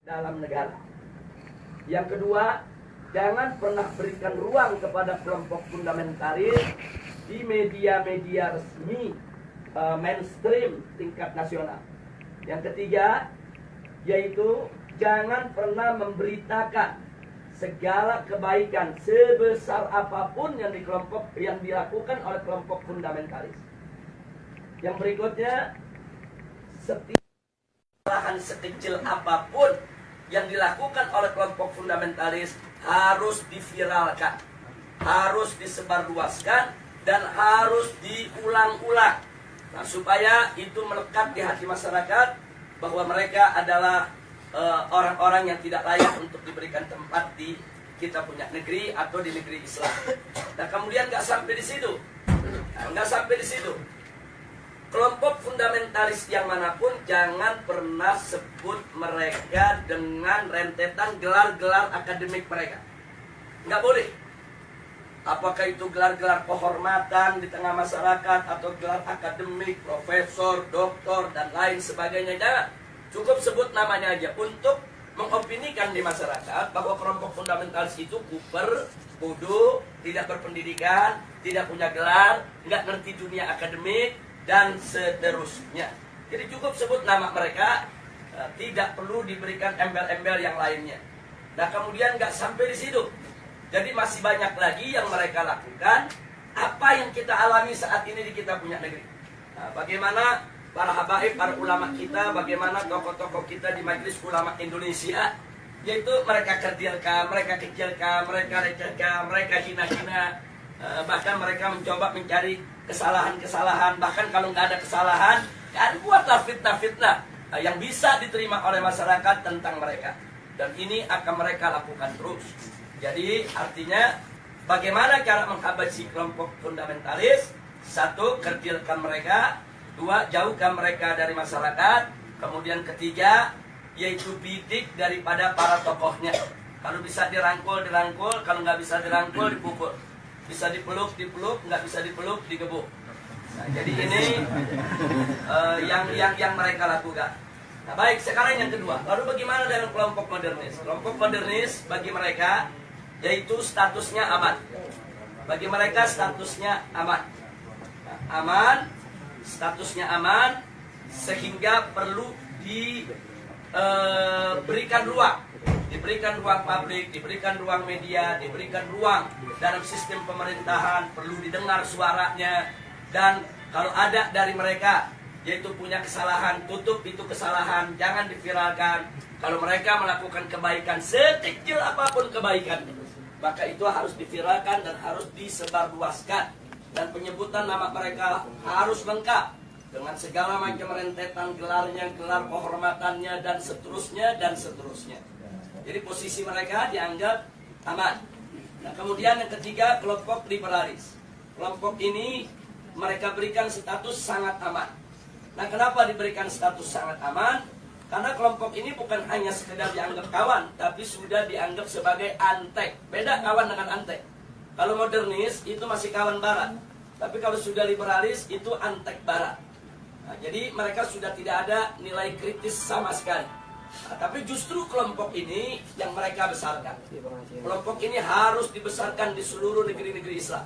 dalam negara. Yang kedua, jangan pernah berikan ruang kepada kelompok fundamentalis di media-media resmi mainstream tingkat nasional. Yang ketiga, yaitu jangan pernah memberitakan segala kebaikan sebesar apapun yang dilakukan oleh kelompok fundamentalis. Yang berikutnya, setiap kesalahan sekecil apapun yang dilakukan oleh kelompok fundamentalis harus diviralkan, harus disebarluaskan, dan harus diulang-ulang. Nah, supaya itu melekat di hati masyarakat bahwa mereka adalah orang-orang yang tidak layak untuk diberikan tempat di kita punya negeri atau di negeri Islam. Nah, kemudian nggak sampai di situ, kelompok fundamentalis yang manapun jangan pernah sebut mereka dengan rentetan gelar-gelar akademik mereka. Nggak boleh. Apakah itu gelar-gelar kehormatan di tengah masyarakat atau gelar akademik, profesor, doktor, dan lain sebagainya. Jangan. Cukup sebut namanya aja untuk mengopinikan di masyarakat bahwa kelompok fundamentalis itu kuper, bodoh, tidak berpendidikan, tidak punya gelar, nggak ngerti dunia akademik, dan seterusnya. Jadi cukup sebut nama mereka, tidak perlu diberikan embel-embel yang lainnya. Nah, kemudian nggak sampai di situ. Jadi masih banyak lagi yang mereka lakukan. Apa yang kita alami saat ini di kita punya negeri. Nah, bagaimana para habaib, para ulama kita, bagaimana tokoh-tokoh kita di Majelis Ulama Indonesia, yaitu mereka kerdilkan, mereka kecilkan, mereka recehkan, mereka hina-hina, bahkan mereka mencoba mencari kesalahan-kesalahan, bahkan kalau nggak ada kesalahan, kan buatlah fitnah-fitnah yang bisa diterima oleh masyarakat tentang mereka. Dan ini akan mereka lakukan terus. Jadi artinya bagaimana cara menghabisi kelompok fundamentalis? Satu, kerdilkan mereka. Dua, jauhkan mereka dari masyarakat. Kemudian ketiga, yaitu bidik daripada para tokohnya. Kalau bisa dirangkul, dirangkul. Kalau nggak bisa dirangkul, dipukul. Bisa dipeluk, dipeluk. Nggak bisa dipeluk, digebuk. Nah, jadi ini yang mereka lakukan. Nah, baik, sekarang yang kedua. Lalu bagaimana dengan kelompok modernis? Kelompok modernis bagi mereka, yaitu statusnya aman. Bagi mereka statusnya aman. Nah, aman. Statusnya aman sehingga perlu diberikan ruang publik, diberikan ruang media, diberikan ruang dalam sistem pemerintahan, perlu didengar suaranya. Dan kalau ada dari mereka yaitu punya kesalahan, tutup itu kesalahan, jangan diviralkan. Kalau mereka melakukan kebaikan sekecil apapun kebaikan, maka itu harus diviralkan dan harus disebarluaskan. Dan penyebutan nama mereka harus lengkap dengan segala macam rentetan gelarnya, gelar kehormatannya, dan seterusnya, dan seterusnya. Jadi posisi mereka dianggap aman. Nah, kemudian yang ketiga, kelompok liberalis. Kelompok ini mereka berikan status sangat aman. Nah, kenapa diberikan status sangat aman? Karena kelompok ini bukan hanya sekedar dianggap kawan, tapi sudah dianggap sebagai antek. Beda kawan dengan antek. Kalau modernis itu masih kawan barat, tapi kalau sudah liberalis itu antek barat. Nah, jadi mereka sudah tidak ada nilai kritis sama sekali. Nah, tapi justru kelompok ini yang mereka besarkan. Kelompok ini harus dibesarkan di seluruh negeri-negeri Islam.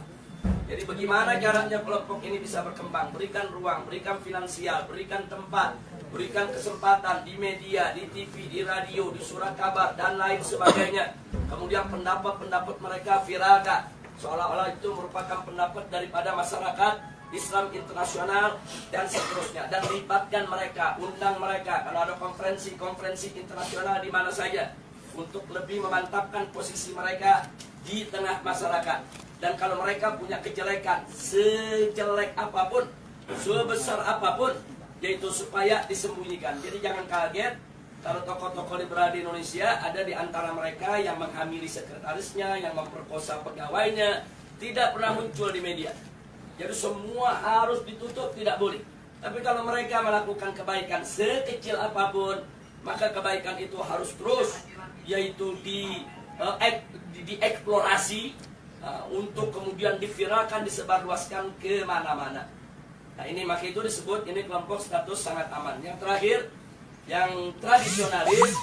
Jadi bagaimana caranya kelompok ini bisa berkembang? Berikan ruang, berikan finansial, berikan tempat, berikan kesempatan di media, di TV, di radio, di surat kabar, dan lain sebagainya. Kemudian pendapat-pendapat mereka viralkan. Seolah-olah itu merupakan pendapat daripada masyarakat Islam internasional dan seterusnya. Dan libatkan mereka, undang mereka kalau ada konferensi-konferensi internasional di mana saja, untuk lebih memantapkan posisi mereka di tengah masyarakat. Dan kalau mereka punya kejelekan, sejelek apapun, sebesar apapun, yaitu supaya disembunyikan. Jadi jangan kaget kalau tokoh-tokoh liberal di Indonesia ada di antara mereka yang menghamili sekretarisnya, yang memperkosa pegawainya, tidak pernah muncul di media. Jadi semua harus ditutup, tidak boleh. Tapi kalau mereka melakukan kebaikan sekecil apapun, maka kebaikan itu harus terus, yaitu dieksplorasi untuk kemudian diviralkan, disebarluaskan ke mana-mana. Nah, ini maka itu disebut ini kelompok status sangat aman. Yang terakhir, yang tradisionalis,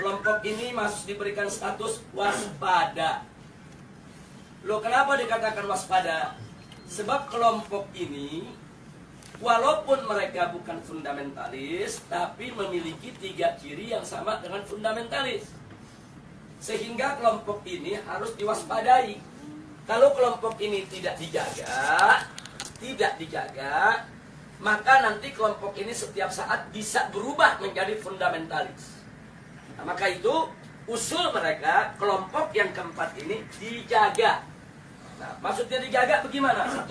kelompok ini masih diberikan status waspada. Loh, kenapa dikatakan waspada? Sebab kelompok ini walaupun mereka bukan fundamentalis, tapi memiliki 3 ciri yang sama dengan fundamentalis. Sehingga kelompok ini harus diwaspadai. Kalau kelompok ini tidak dijaga, maka nanti kelompok ini setiap saat bisa berubah menjadi fundamentalis. Nah, maka itu usul mereka, kelompok yang keempat ini dijaga. Nah, maksudnya dijaga bagaimana? 1,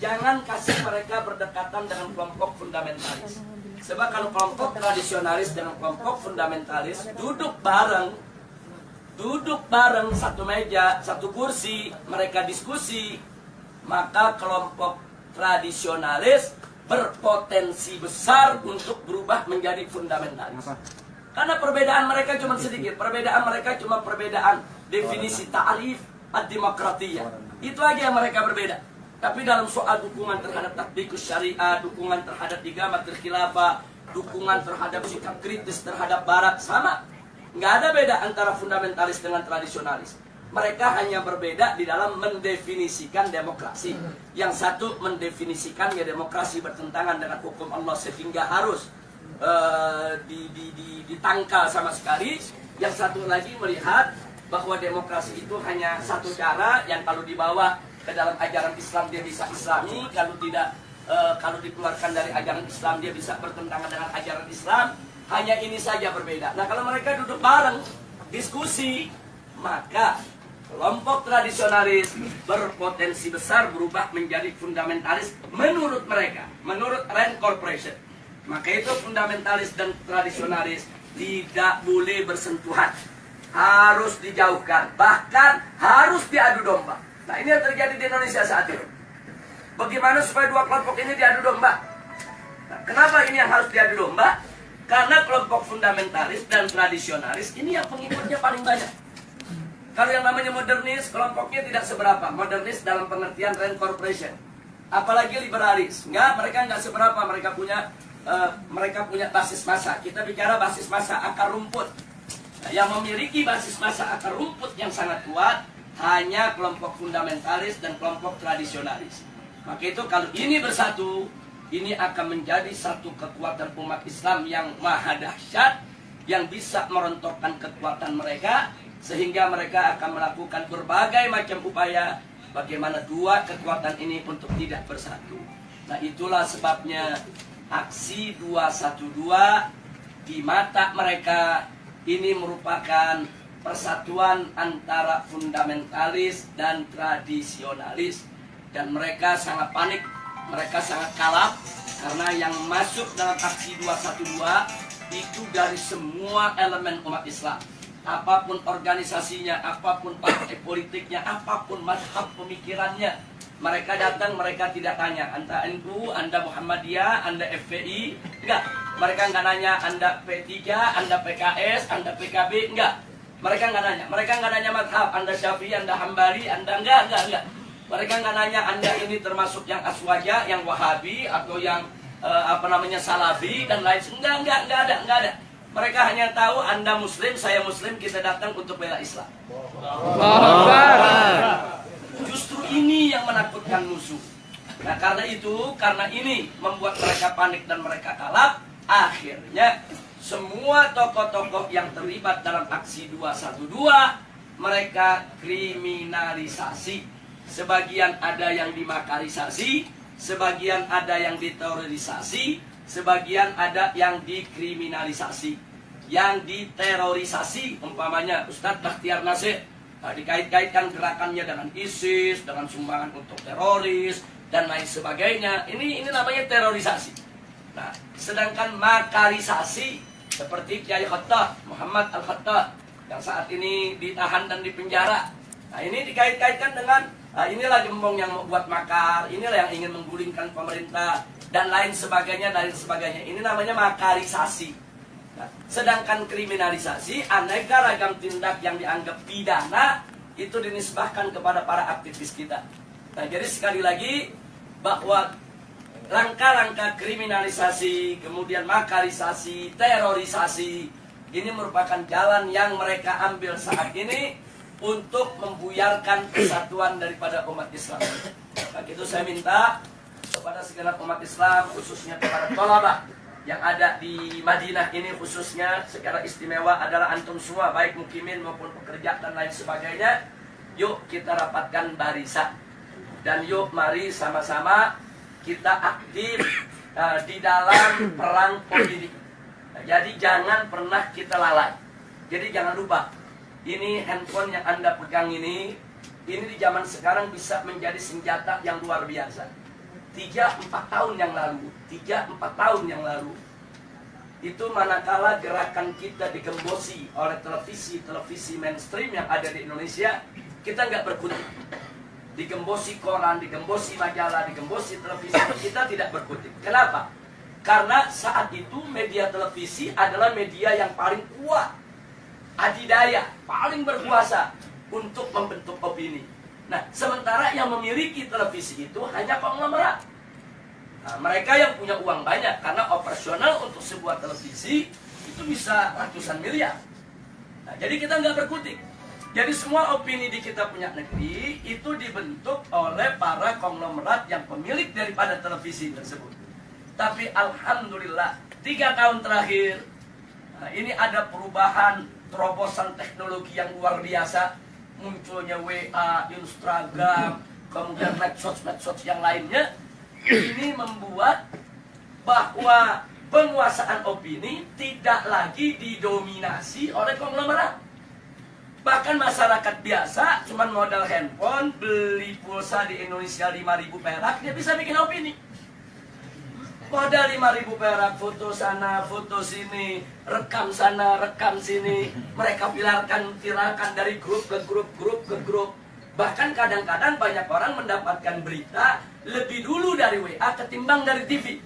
jangan kasih mereka berdekatan dengan kelompok fundamentalis. Sebab kalau kelompok tradisionalis dengan kelompok fundamentalis duduk bareng satu meja, satu kursi, mereka diskusi, maka kelompok tradisionalis berpotensi besar untuk berubah menjadi fundamentalis. Karena perbedaan mereka cuma sedikit, perbedaan definisi ta'rif ad-demokratiyah. Itu aja yang mereka berbeda. Tapi dalam soal dukungan terhadap tatbikus syariah, dukungan terhadap igamatul khilafah, dukungan terhadap sikap kritis terhadap barat, sama. Nggak ada beda antara fundamentalis dengan tradisionalis. Mereka hanya berbeda di dalam mendefinisikan demokrasi. Yang satu mendefinisikan ya demokrasi bertentangan dengan hukum Allah sehingga harus ditangkal sama sekali. Yang satu lagi melihat bahwa demokrasi itu hanya satu cara yang kalau dibawa ke dalam ajaran Islam dia bisa islami, kalau tidak kalau dikeluarkan dari ajaran Islam dia bisa bertentangan dengan ajaran Islam. Hanya ini saja berbeda. Nah, kalau mereka duduk bareng, diskusi, maka kelompok tradisionalis berpotensi besar berubah menjadi fundamentalis menurut mereka, menurut Rand Corporation. Maka itu fundamentalis dan tradisionalis tidak boleh bersentuhan, harus dijauhkan, bahkan harus diadu domba. Nah, ini yang terjadi di Indonesia saat ini. Bagaimana supaya dua kelompok ini diadu domba? Nah, kenapa ini yang harus diadu domba? Karena kelompok fundamentalis dan tradisionalis ini yang pengikutnya paling banyak. Kalau yang namanya modernis, kelompoknya tidak seberapa. Modernis dalam pengertian Rand Corporation. Apalagi liberalis. Mereka nggak seberapa. Mereka punya basis massa. Kita bicara basis massa akar rumput. Nah, yang memiliki basis massa akar rumput yang sangat kuat hanya kelompok fundamentalis dan kelompok tradisionalis. Maka itu kalau ini bersatu, ini akan menjadi satu kekuatan umat Islam yang maha dahsyat, yang bisa merontokkan kekuatan mereka, sehingga mereka akan melakukan berbagai macam upaya bagaimana dua kekuatan ini untuk tidak bersatu. Nah, itulah sebabnya aksi 212 di mata mereka ini merupakan persatuan antara fundamentalis dan tradisionalis. Dan mereka sangat panik, mereka sangat kalap, karena yang masuk dalam aksi 212 itu dari semua elemen umat Islam. Apapun organisasinya, apapun partai politiknya, apapun mazhab pemikirannya, mereka datang, mereka tidak tanya Anda NU, Anda Muhammadiyah, Anda FPI, enggak. Mereka enggak nanya Anda P3, Anda PKS, Anda PKB, enggak. Mereka enggak nanya. Mereka enggak nanya mazhab, Anda Syafi'i, Anda Hambali, Anda enggak. Mereka nggak nanya Anda ini termasuk yang Aswaja, yang Wahabi, atau yang Salafi dan lain. Enggak ada. Mereka hanya tahu Anda Muslim, saya Muslim, kita datang untuk bela Islam. Justru ini yang menakutkan musuh. Nah, karena ini membuat mereka panik dan mereka kalap. Akhirnya semua tokoh-tokoh yang terlibat dalam aksi 212 mereka kriminalisasi. Sebagian ada yang dimakarisasi, sebagian ada yang diterorisasi, sebagian ada yang dikriminalisasi. Yang diterorisasi, umpamanya Ustadz Bakhtiar Nasir, dikait-kaitkan gerakannya dengan ISIS, dengan sumbangan untuk teroris, dan lain sebagainya. Ini namanya terorisasi. Nah, sedangkan makarisasi, seperti Kiai Khattah, Muhammad Al-Khattah, yang saat ini ditahan dan dipenjara. Nah, ini dikait-kaitkan dengan inilah gembong yang membuat makar, inilah yang ingin menggulingkan pemerintah, dan lain sebagainya. Ini namanya makarisasi. Nah, sedangkan kriminalisasi, aneka ragam tindak yang dianggap pidana, itu dinisbahkan kepada para aktivis kita. Nah, jadi sekali lagi, bahwa langkah-langkah kriminalisasi, kemudian makarisasi, terorisasi, Ini merupakan jalan yang mereka ambil saat ini untuk membuyarkan kesatuan daripada umat Islam. Maka itu saya minta kepada segenap umat Islam, khususnya kepada tolabah yang ada di Madinah ini, khususnya secara istimewa adalah antum semua, baik mukimin maupun pekerja dan lain sebagainya. Yuk kita rapatkan barisan, dan yuk mari sama-sama kita aktif di dalam perang politik. Jadi jangan pernah kita lalai. Jadi jangan lupa, ini handphone yang Anda pegang ini di zaman sekarang bisa menjadi senjata yang luar biasa. 3-4 tahun yang lalu, itu manakala gerakan kita digembosi oleh televisi mainstream yang ada di Indonesia, kita nggak berkutik. Digembosi koran, digembosi majalah, digembosi televisi, kita tidak berkutik. Kenapa? Karena saat itu media televisi adalah media yang paling kuat, adidaya, paling berkuasa untuk membentuk opini. Nah, sementara yang memiliki televisi itu hanya konglomerat. Nah, mereka yang punya uang banyak, karena operasional untuk sebuah televisi itu bisa ratusan miliar. Nah, jadi kita nggak berkutik. Jadi semua opini di kita punya negeri itu dibentuk oleh para konglomerat yang pemilik daripada televisi tersebut. Tapi alhamdulillah 3 tahun terakhir ini ada perubahan, terobosan teknologi yang luar biasa. Munculnya WA, Instagram, kemudian medsos yang lainnya. Ini membuat bahwa penguasaan opini tidak lagi didominasi oleh konglomerat. Bahkan masyarakat biasa cuma modal handphone, beli pulsa di Indonesia 5.000 perak, dia bisa bikin opini. Modal 5.000 perak, foto sana, foto sini, rekam sana, rekam sini. Mereka viralkan dari grup ke grup. Bahkan kadang-kadang banyak orang mendapatkan berita lebih dulu dari WA ketimbang dari TV.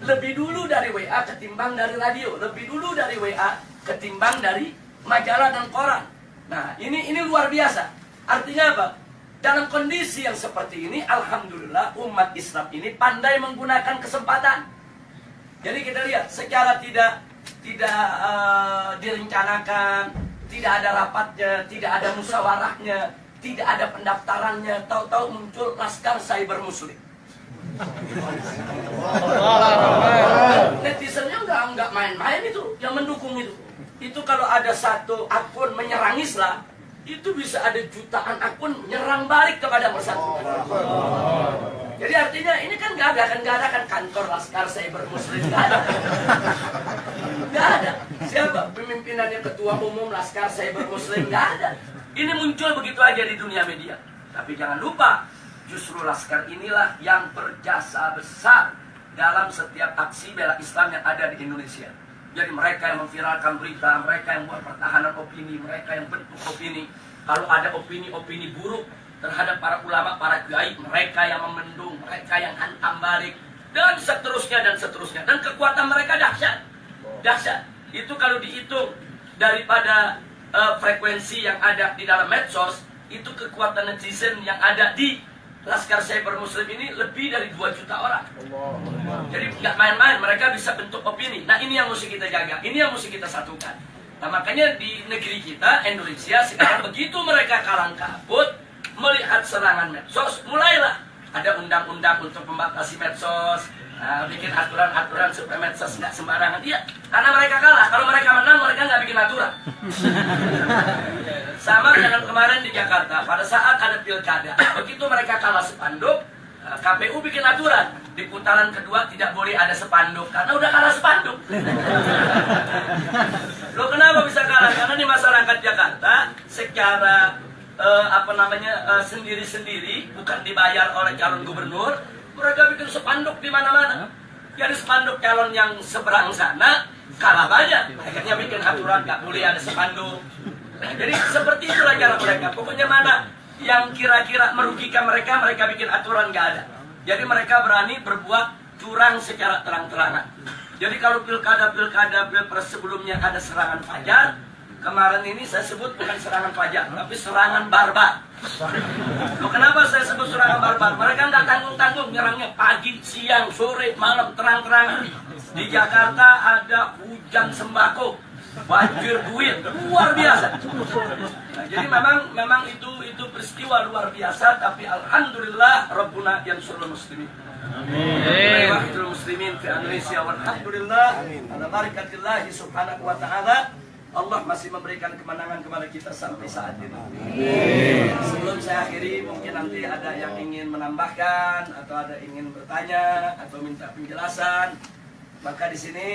Lebih dulu dari WA ketimbang dari radio. Lebih dulu dari WA ketimbang dari majalah dan koran. Nah, ini luar biasa. Artinya apa? Dalam kondisi yang seperti ini, alhamdulillah umat Islam ini pandai menggunakan kesempatan. Jadi kita lihat secara tidak direncanakan, tidak ada rapatnya, tidak ada musyawarahnya, tidak ada pendaftarannya, tahu-tahu muncul Laskar Cyber Muslim. Netizennya nggak main-main itu, yang mendukung itu. Itu kalau ada satu akun menyerang Islam, itu bisa ada jutaan akun nyerang balik kepada bersangkutan. Jadi artinya ini kan nggak ada kan kantor Laskar Cyber Muslim, nggak ada. Siapa pemimpinannya, ketua umum Laskar Cyber Muslim, nggak ada. Ini muncul begitu aja di dunia media. Tapi jangan lupa, justru Laskar inilah yang berjasa besar dalam setiap aksi bela Islam yang ada di Indonesia. Jadi mereka yang memviralkan berita, mereka yang buat pertahanan opini, mereka yang bentuk opini. Kalau ada opini-opini buruk terhadap para ulama, para kiai, mereka yang memendung, mereka yang hantam balik, dan seterusnya dan seterusnya. Dan kekuatan mereka dahsyat. Dahsyat. Itu kalau dihitung daripada frekuensi yang ada di dalam medsos, itu kekuatan netizen yang ada di Laskar Cyber Muslim ini lebih dari 2 juta orang. Jadi nggak main-main, mereka bisa bentuk opini. Nah, ini yang mesti kita jaga, ini yang mesti kita satukan. Nah, makanya di negeri kita, Indonesia, sekarang begitu mereka kalang kabut melihat serangan medsos, mulailah ada undang-undang untuk membatasi medsos, bikin aturan-aturan supaya medsos nggak sembarangan. Iya, karena mereka kalah. Kalau mereka menang, mereka nggak bikin aturan. Sama dengan kemarin di Jakarta, pada saat ada pilkada, begitu mereka kalah spanduk, KPU bikin aturan, di putaran kedua tidak boleh ada spanduk, karena udah kalah spanduk. Loh, kenapa bisa kalah? Karena di masyarakat Jakarta, secara sendiri-sendiri, bukan dibayar oleh calon gubernur, mereka bikin spanduk di mana-mana. Jadi spanduk calon yang seberang sana kalah banyak, akhirnya bikin aturan nggak boleh ada spanduk. Nah, jadi seperti itulah cara mereka. Pokoknya mana yang kira-kira merugikan mereka, mereka bikin aturan nggak ada. Jadi mereka berani berbuat curang secara terang-terangan. Jadi kalau pilpres sebelumnya ada serangan fajar, kemarin ini saya sebut bukan serangan fajar, tapi serangan barbar. Loh, kenapa saya sebut serangan barbar? Mereka nggak tanggung-tanggung nyerangnya pagi, siang, sore, malam, terang-terangan. Di Jakarta ada hujan sembako. banjir duit luar biasa. Nah, jadi memang itu peristiwa luar biasa, tapi alhamdulillah Rabbuna yansurul muslimin. Amin. Muslimin di Indonesia, walhamdulillah ala barakatillah subhanahu wa ta'ala. Allah masih memberikan kemenangan kepada kita sampai saat ini. Amin. Sebelum saya akhiri, mungkin nanti ada yang ingin menambahkan atau ada ingin bertanya atau minta penjelasan. Maka di sini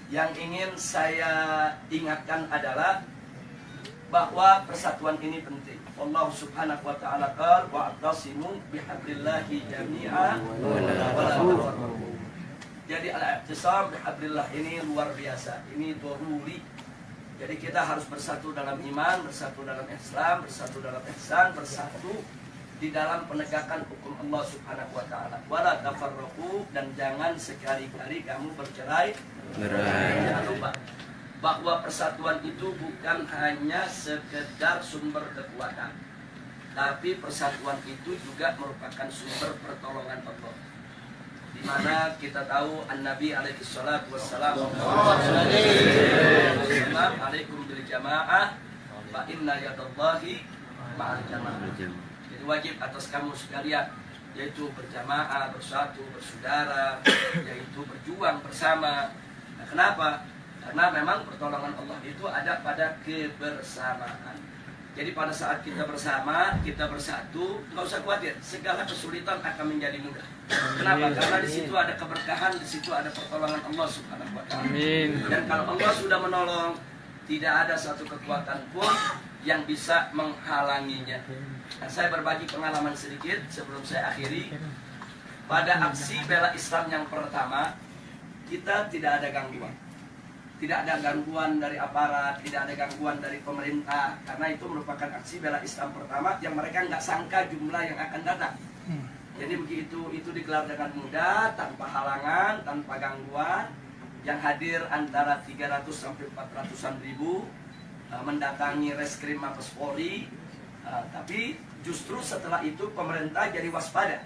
yang ingin saya ingatkan adalah bahwa persatuan ini penting. Allah subhanahu wa ta'ala qala wa'tasimu bihablillahi jami'a wa la tafarraqu. Jadi al-i'tisam bihablillah ini luar biasa. Ini daruri. Jadi kita harus bersatu dalam iman, bersatu dalam Islam, bersatu dalam ihsan, bersatu di dalam penegakan hukum Allah subhanahu wa ta'ala. Wa la tafarraqu, dan jangan sekali-kali kamu bercerai. Jangan lupa bahwa persatuan itu bukan hanya sekedar sumber kekuatan, tapi persatuan itu juga merupakan sumber pertolongan Allah. Di mana kita tahu An-Nabi alaihi salatu wassalam alaikum bil jamaah fa inna yadallahi ma'al jamaah. Jadi wajib atas kamu sekalian, yaitu berjamaah, bersatu, bersaudara, yaitu berjuang bersama. Nah, kenapa? Karena memang pertolongan Allah itu ada pada kebersamaan. Jadi pada saat kita bersama, kita bersatu, nggak usah khawatir, segala kesulitan akan menjadi mudah. Kenapa? Karena di situ ada keberkahan, di situ ada pertolongan Allah subhanahu wa ta'ala. Dan kalau Allah sudah menolong, tidak ada satu kekuatan pun yang bisa menghalanginya. Nah, saya berbagi pengalaman sedikit sebelum saya akhiri. Pada aksi bela Islam yang pertama, kita tidak ada gangguan. Tidak ada gangguan dari aparat, tidak ada gangguan dari pemerintah, karena itu merupakan aksi bela Islam pertama yang mereka nggak sangka jumlah yang akan datang. Jadi begitu itu digelar dengan mudah, tanpa halangan, tanpa gangguan, yang hadir antara 300 sampai 400-an ribu, mendatangi reskrim Mabes Polri, tapi justru setelah itu pemerintah jadi waspada.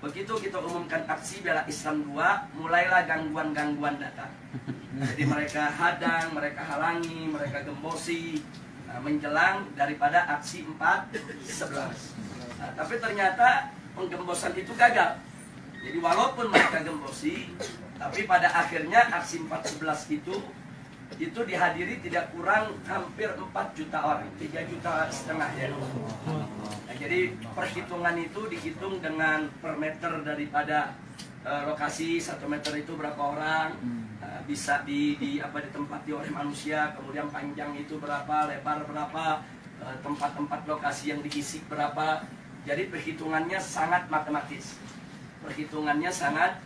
Begitu kita umumkan aksi bela Islam 2, mulailah gangguan-gangguan datang. Jadi mereka hadang, mereka halangi, mereka gembosi, menjelang daripada aksi 4.11. Tapi ternyata penggembosan itu gagal. Jadi walaupun mereka gembosi, tapi pada akhirnya aksi 4.11 itu dihadiri tidak kurang hampir 4 juta orang, 3,5 juta ya. Nah, jadi perhitungan itu dihitung dengan per meter daripada lokasi, 1 meter itu berapa orang, bisa ditempati oleh manusia, kemudian panjang itu berapa, lebar berapa, tempat-tempat lokasi yang diisi berapa. Jadi perhitungannya sangat matematis. Perhitungannya sangat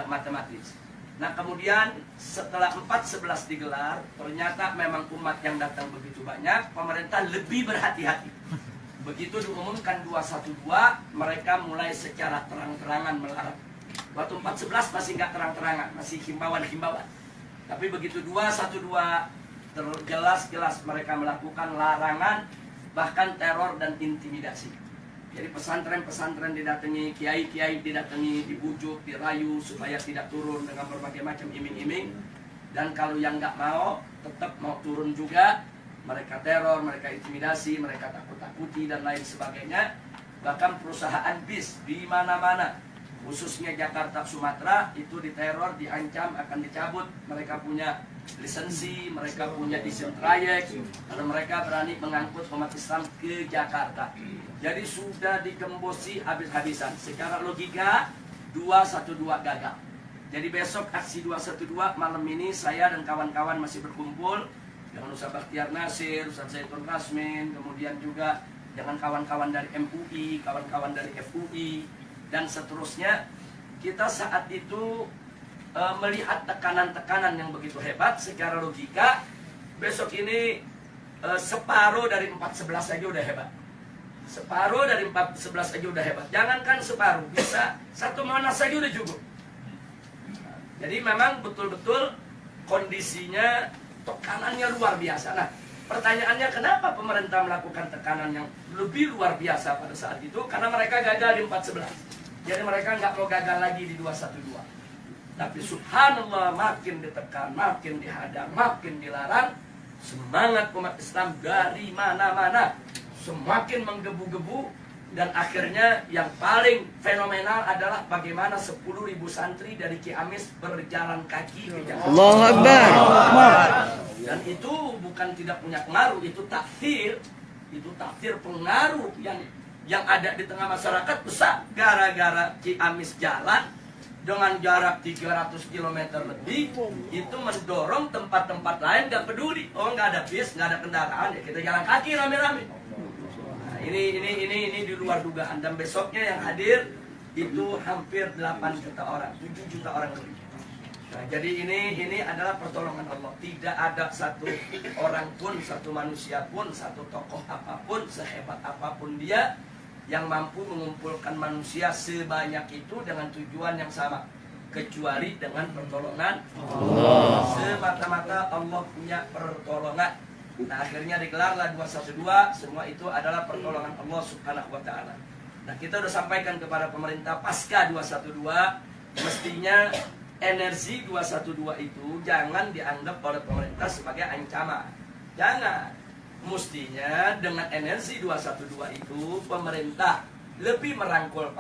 matematis. Nah, kemudian setelah 4.11 digelar, ternyata memang umat yang datang begitu banyak, pemerintah lebih berhati-hati. Begitu diumumkan 212, mereka mulai secara terang-terangan melarang. Waktu 4.11 masih nggak terang-terangan, masih himbauan-himbauan. Tapi begitu 212, jelas-jelas mereka melakukan larangan, bahkan teror dan intimidasi. Jadi pesantren-pesantren didatangi, kiai-kiai didatangi, dibujuk, dirayu supaya tidak turun dengan berbagai macam iming-iming. Dan kalau yang nggak mau, tetap mau turun juga, mereka teror, mereka intimidasi, mereka takut-takuti dan lain sebagainya. Bahkan perusahaan bis di mana-mana, khususnya Jakarta, Sumatera, itu diteror, diancam akan dicabut. Mereka punya lisensi, mereka punya izin trayek, karena mereka berani mengangkut umat Islam ke Jakarta. Jadi sudah digembosi habis-habisan. Secara logika 212 gagal. Jadi besok aksi 212 malam ini saya dan kawan-kawan masih berkumpul dengan Ustaz Bakhtiar Nasir, Ustaz Zaitun Rasmin, kemudian juga dengan kawan-kawan dari MUI, kawan-kawan dari FUI, dan seterusnya. Kita saat itu melihat tekanan-tekanan yang begitu hebat. Secara logika besok ini separuh dari 4.11 saja udah hebat. Separuh dari 4.11 aja udah hebat. Jangankan separuh, bisa 1 Monas saja udah cukup. Jadi memang betul-betul kondisinya, tekanannya luar biasa. Nah, pertanyaannya kenapa pemerintah melakukan tekanan yang lebih luar biasa pada saat itu? Karena mereka gagal di 4.11. Jadi mereka nggak mau gagal lagi di 212. Tapi subhanallah, makin ditekan, makin dihadang, makin dilarang, semangat umat Islam dari mana-mana semakin menggebu-gebu. Dan akhirnya yang paling fenomenal adalah bagaimana 10.000 santri dari Ciamis berjalan kaki ke Jakarta. Allahu Akbar. Dan itu bukan tidak punya pengaruh, itu takdir pengaruh yang ada di tengah masyarakat besar. Gara-gara Ciamis jalan dengan jarak 300 km lebih, itu mendorong tempat-tempat lain gak peduli. Oh, nggak ada bis, nggak ada kendaraan, ya kita jalan kaki rame-rame. Nah, ini di luar dugaan. Dan besoknya yang hadir itu hampir 8 juta orang, 7 juta orang lebih. Nah, jadi ini adalah pertolongan Allah. Tidak ada satu orang pun, satu manusia pun, satu tokoh apapun, sehebat apapun dia, yang mampu mengumpulkan manusia sebanyak itu dengan tujuan yang sama, kecuali dengan pertolongan Allah. Semata-mata Allah punya pertolongan. Nah, akhirnya digelarlah 212. Semua itu adalah pertolongan Allah Subhanahu wa ta'ala. Nah, kita sudah sampaikan kepada pemerintah pasca 212, mestinya energi 212 itu jangan dianggap oleh pemerintah sebagai ancaman. Jangan. Mestinya dengan energi 212 itu pemerintah lebih merangkul